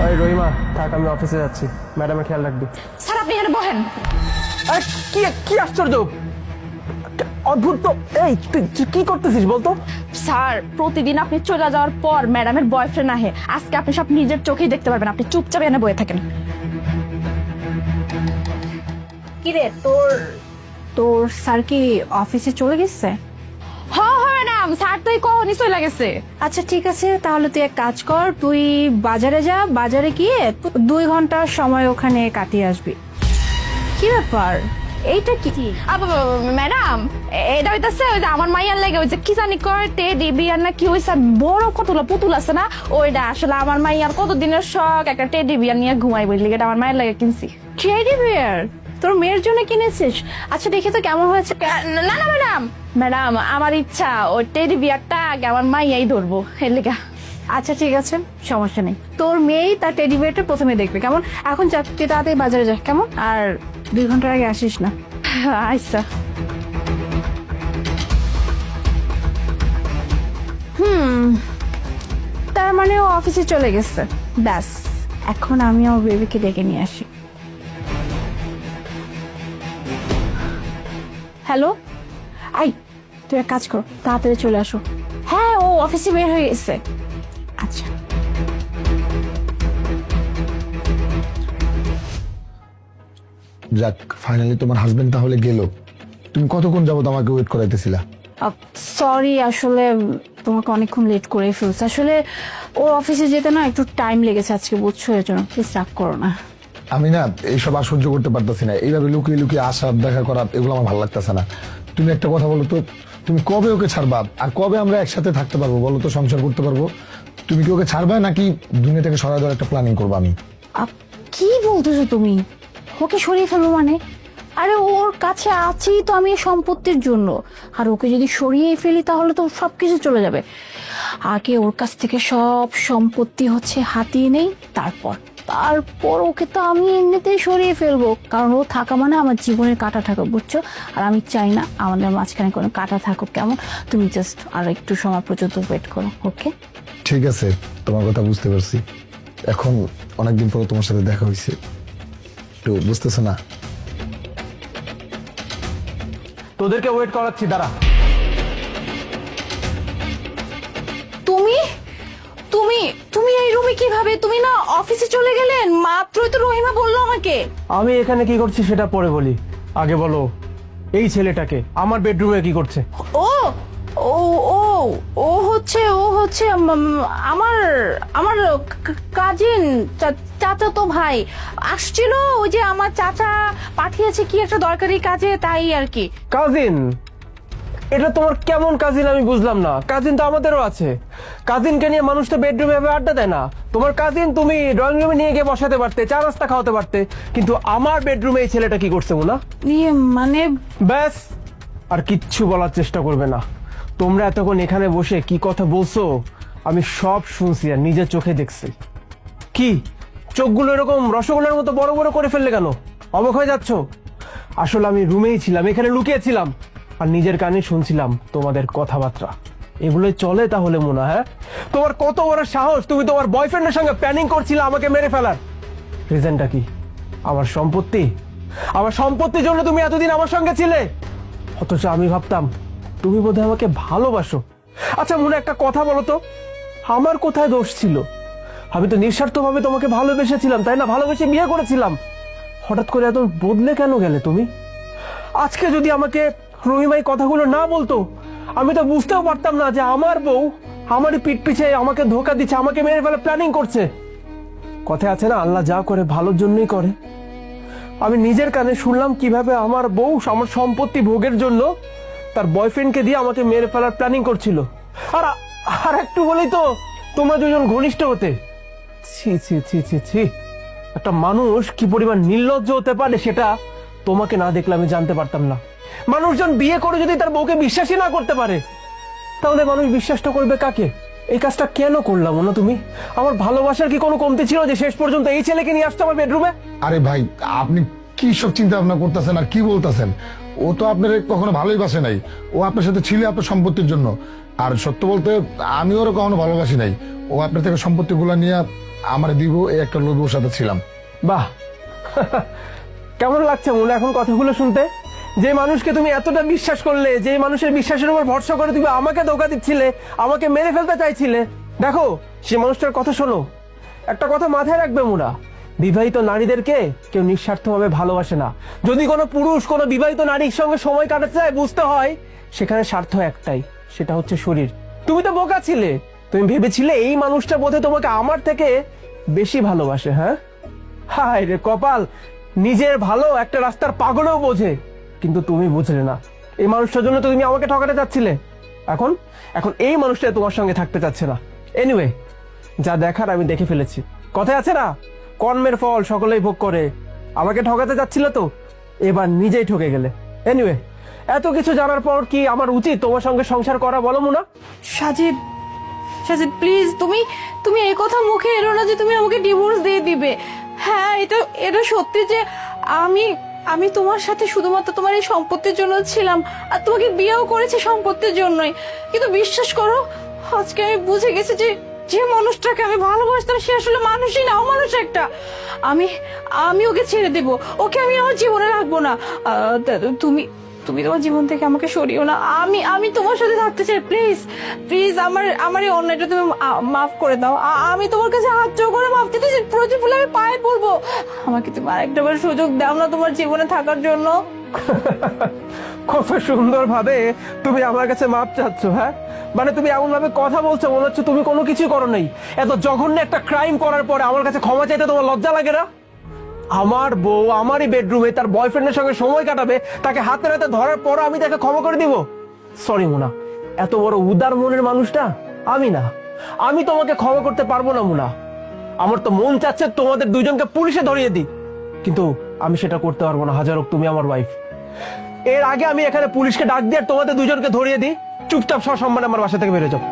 ওই রহিমা থাক, আমি অফিসে যাচ্ছি, ম্যাডামের খেয়াল রাখবি। স্যার আপনি এখানে বহেন। কি কি আশ্চর্য, অদ্ভুত তো। এই তুই কি করতেছিস বলতো? স্যার প্রতিদিন আপনি চলে যাওয়ার পর ম্যাডামের বয়ফ্রেন্ড আহে, আজকে আপনি সব নিজের চোখেই দেখতে পারবেন। আপনি চুপচাপ এখানে বসে থাকেন। কিরে তোর তোর স্যার কি অফিসে চলে গেছে? হ্যাঁ ম্যাডাম, স্যার তো কখনই চলে গেছে। আচ্ছা ঠিক আছে, তাহলে তুই এক কাজ কর, তুই বাজারে যা, বাজারে গিয়ে 2 ঘন্টা সময় ওখানে কাটিয়ে আসবি। কি ব্যাপার, এইটা কি? ম্যাডাম এটা হইতাছে ওই যে আমার মাইয়ার লাগে ওই যে কি জানি কয় টেডি বিয়ার না কি হইছে, বড় কতগুলো পুতুল আছে না, ওইটা আসলে আমার মাইয়ার কতদিনের শখ, একটা টেডি বিয়ার নিয়ে ঘুমাই বলি, এটা আমার মায়ের লাগে কিনছি। টেডি বিয়ার তোর মেয়ের জন্য কিনেছিস? আচ্ছা দেখি তো কেমন হয়েছে। না না ম্যাডাম, ম্যাডাম আমার ইচ্ছা ওই টেডি বিয়ারটা আগে আমার মাইয়াই ধরবো, এর লেগা। আচ্ছা ঠিক আছে, সমস্যা নেই, তোর মেয়েই তার টেডি বিয়ারটা প্রথমে দেখবে, কেমন? এখন তুই তাড়াতাড়ি বাজারে যা, কেমন? আর 2 ঘন্টার আগে আসিস না। আচ্ছা। তার মানে ও অফিসে চলে গেছে, ব্যাস এখন আমি আমার বেবিকে ডেকে নিয়ে আসি। হ্যালো, আই তুই এক কাজ কর, তাড়াতাড়ি চলে আসো। হ্যাঁ ও অফিসে বের হয়ে গেছে। আচ্ছা যাক, ফাইনালি তোমার হাজবেন্ড তাহলে গেল। তুমি কতক্ষণ যাবত আমাকে ওয়েট করাইতেছিলা? সরি, আসলে তোমাকে অনেকক্ষণ লেট করে ফেলছে, আসলে ওর অফিসে যেতে না একটু টাইম লেগেছে আজকে, বুঝছো, এর জন্য প্লিজ রাগ করো না। আমি না এইসব আর সহ্য করতে পারতেছি না, এইভাবে লুকিয়ে লুকিয়ে আসা দেখা করা এগুলো আমার ভালো লাগতেছে না। তুমি একটা কথা বলো তো, তুমি কবে ওকে ছাড়বা আর কবে আমরা একসাথে থাকতে পারবো বলো তো, সংসার করতে পারবো? তুমি কি ওকে ছাড়বা নাকি দুনিয়া থেকে সরাই দেওয়ার একটা প্ল্যানিং করবো? আমি কি বলতেছো তুমি? ওকে সরিয়ে ফেলবো মানে? আরে ওর কাছে আছেই তো আমি সম্পত্তির জন্য, আর ওকে যদি সরিয়ে ফেলি তাহলে তো সবকিছু চলে যাবে। আগে ওর কাছ থেকে সব সম্পত্তি হাতিয়ে নেই, তারপর ওকে তো আমি এমনিতেই সরিয়ে ফেলবো, কারণ ও থাকা মানে আমার জীবনের কাটা থাকুক, বুঝছো? আর আমি চাই না আমাদের মাঝখানে কোনো কাটা থাকুক, কেমন? তুমি জাস্ট আর একটু সময় পর্যন্ত ওয়েট করো, ওকে? ঠিক আছে, তোমার কথা বুঝতে পারছি। এখন অনেকদিন পরে তোমার সাথে দেখা হয়েছে, একটু বুঝতেছো না? তোদেরকে ওয়েট করাচ্ছি, দাঁড়া। তুমি তুমি তুমি এই রুমে কিভাবে? তুমি না অফিসে চলে গেলেন মাত্রই তো রহিমা বললো আমাকে। আমি এখানে কি করছি সেটা পরে বলি, আগে বলো এই ছেলেটাকে আমার বেডরুমে কি করছে? ও ও ও ও হচ্ছে আমার আমার কাজিন, চাচা তো ভাই আসছিল, ওই যে আমার চাচা পাঠিয়েছে কি একটা দরকারি কাজে, তাই আর কি। কাজিন? এটা তোমার কেমন কাজিন আমি বুঝলাম না। কাজিন তো আমাদেরও আছে, কাজিনকে নিয়ে মানুষ তো বেডরুমে এভাবে আড্ডা দেয় না। তোমার কাজিন তুমি ড্রয়িং রুমে নিয়ে গিয়ে বসাতে পারতে, চা নাস্তা খাওয়াতে পারতে, কিন্তু আমার বেডরুমে এই ছেলেটা কি করছে না? ইয়ে মানে ব্যাস, আর কিচ্ছু বলার চেষ্টা করবে না। তোমরা এতক্ষণ এখানে বসে কি কথা বলছো আমি সব শুনছি আর নিজের চোখে দেখছি। কি চোখগুলো এরকম রসগোল্লার মতো বড় বড় করে ফেললে কেন? অবাক হয়ে যাচ্ছ? আসলে আমি রুমেই ছিলাম, এখানে লুকিয়েছিলাম আর নিজের কানে শুনছিলাম তোমাদের কথাবার্তা। এগুলো চলে তাহলে মোনা? হ্যাঁ, তোমার কত বড় সাহস, তুমি তোমার বয়ফ্রেন্ডের সঙ্গে প্ল্যানিং করছিলে আমাকে মেরে ফেলার। রিজনটা কি? আমার সম্পত্তি। আমার সম্পত্তির জন্য তুমি এতদিন আমার সঙ্গে ছিলে, অথচ আমি ভাবতাম তুমি বোধহয় আমাকে ভালোবাসো। আচ্ছা মনে একটা কথা বলো তো, আমার কোথায় দোষ ছিল? আমি তো নিঃস্বার্থভাবে তোমাকে ভালোবেসেছিলাম, তাই না? ভালোবেসে বিয়ে করেছিলাম। হঠাৎ করে এত বদলে কেন গেলে তুমি? আজকে যদি আমাকে রহিমাই কথাগুলো না বলতো, আমি তো বুঝতেও পারতাম না যে আমার বউ আমারই পিঠ পিছে আমাকে ধোকা দিচ্ছে, আমাকে মেরে ফেলে প্ল্যানিং করছে। কথা আছে না, আল্লাহ যা করে ভালোর জন্যই করে। আমি নিজের কানে শুনলাম কিভাবে আমার বউ আমার সম্পত্তি ভোগের জন্য তার বয়ফ্রেন্ডকে দিয়ে আমাকে মেরে ফেলার প্ল্যানিং করছিল। আর একটু বলেই তো তোমরা দুজন ঘনিষ্ঠ হতে। ছি ছি ছি ছি ছি, একটা মানুষ কি পরিমাণ নির্লজ্জ হতে পারে সেটা তোমাকে না দেখলে আমি জানতে পারতাম না। মানুষজন বিয়ে করে যদি তার বউকে বিশ্বাসই না করতে পারে, তাহলে মানুষ বিশ্বাসটা করবে কাকে? এই কাজটা কেন করলাম না তুমি? আমার ভালোবাসার কি কোনো কমতি ছিল যে শেষ পর্যন্ত এই ছেলেকে নিয়ে আসতে আমার বেডরুমে? আরে ভাই, আপনি কি সব চিন্তা ভাবনা করতেছেন আর কি বলতেছেন? ও তো আপনার কখনো ভালোই বাসে নাই, ও আপনার সাথে ছিল আপনার সম্পত্তির জন্য। আর সত্য বলতে আমি ওরা কখনো ভালোবাসি নাই, ও আপনার থেকে সম্পত্তিগুলো নিয়ে আমার দিব এই একটা লোভ ওর সাথে ছিলাম। বাহ কেমন লাগছে মনে এখন কথাগুলো শুনতে? যে মানুষকে তুমি এতটা বিশ্বাস করলে, যে মানুষের বিশ্বাসের উপর ভরসা করে তুমি আমাকে ধোকা দিচ্ছিলে, আমাকে মেরে ফেলতে চাইছিলে, দেখো সে মানুষটার কথা শোনো। একটা কথা মাথায় রাখবে মুনা, বিবাহিত নারীদেরকে কেউ নিঃস্বার্থভাবে ভালোবাসে না। যদি কোনো পুরুষ কোনো বিবাহিত নারীর সঙ্গে সময় কাটাতে চায়, বুঝতে হয় সেখানে স্বার্থ একটাই, সেটা হচ্ছে শরীর। তুমি তো বোকা ছিলে, তুমি ভেবেছিলে এই মানুষটা বোধহয় তোমাকে আমার থেকে বেশি ভালোবাসে। হ্যাঁ, হায় রে কপাল, নিজের ভালো একটা রাস্তার পাগলও বোঝে, কিন্তু তুমি বুঝলে না। এই মানুষটার জন্য তো তুমি আমাকে ঠকাতে চাচ্ছিলে, এখন এখন এই মানুষটা তোমার সঙ্গে থাকতে চাচ্ছে না। এনিওয়ে, যা দেখার আমি দেখে ফেলেছি। কথায় আছে না, কর্মের ফল সকলেই ভোগ করে। আমাকে ঠকাতে চাচ্ছিল তো, এবার নিজেই ঠকে গেলে। এনিওয়ে, এত কিছু জানার পর কি আমার উচিত তোমার সঙ্গে সংসার করা বলো মুনা? সাজিদ, সাজিদ প্লিজ, তুমি তুমি এই কথা মুখে এলো না যে তুমি আমাকে ডিভোর্স দিয়ে দিবে। হ্যাঁ, এটা এটা সত্যি যে আমি আমি তোমার সাথে শুধুমাত্র তোমার এই সম্পত্তির জন্য ছিলাম, আর তোমাকে বিয়েও করেছি সম্পত্তির জন্যই। কিন্তু বিশ্বাস করো, আজকে আমি বুঝে গেছি যে যে মানুষটাকে আমি ভালোবাসতাম সে আসলে মানুষই না, অমানুষ একটা। আমি আমি ওকে ছেড়ে দেব, ওকে আমি আমার জীবনে রাখবো না। তুমি তুমি তোমার জীবন থেকে আমাকে সরিও না। আমি আমি তোমার সাথে থাকতে চাই। প্লিজ প্লিজ, আমার এই অন্যায়টা তুমি মাফ করে দাও। আমি তোমার কাছে হাত জোড় করে মাফ দিতে চাই, প্রতি ফুলে আমি পায়ে পড়বো। আমাকে তুমি আরেকটা বার সুযোগ দাও না তোমার জীবনে থাকার জন্য। কত সুন্দর ভাবে তুমি আমার কাছে মাপ চাচ্ছ। হ্যাঁ, মানে তুমি এমন ভাবে কথা বলছো মনে হচ্ছে তুমি কোনো কিছু করো নাই। এত জঘন্য একটা ক্রাইম করার পরে আমার কাছে ক্ষমা চাইতে তোমার লজ্জা লাগে না? আমার বউ আমারই বেডরুমে তার বয়ফ্রেন্ডের সঙ্গে সময় কাটাবে, তাকে হাতে হাতে ধরার পর আমি তাকে ক্ষমা করে দিব? সরি মুনা, এত বড় উদার মনের মানুষটা আমি না। আমি তোমাকে ক্ষমা করতে পারবো না মুনা। আমার তো মন চাচ্ছে তোমাদের দুইজনকে পুলিশে ধরিয়ে দিই, কিন্তু আমি সেটা করতে পারবো না। হাজার হোক তুমি আমার ওয়াইফ। এর আগে আমি এখানে পুলিশকে ডাক দিয়ে তোমাদের দুজনকে ধরিয়ে দিই। চুপচাপ সসম্মানে আমার বাসা থেকে বেরো যাও।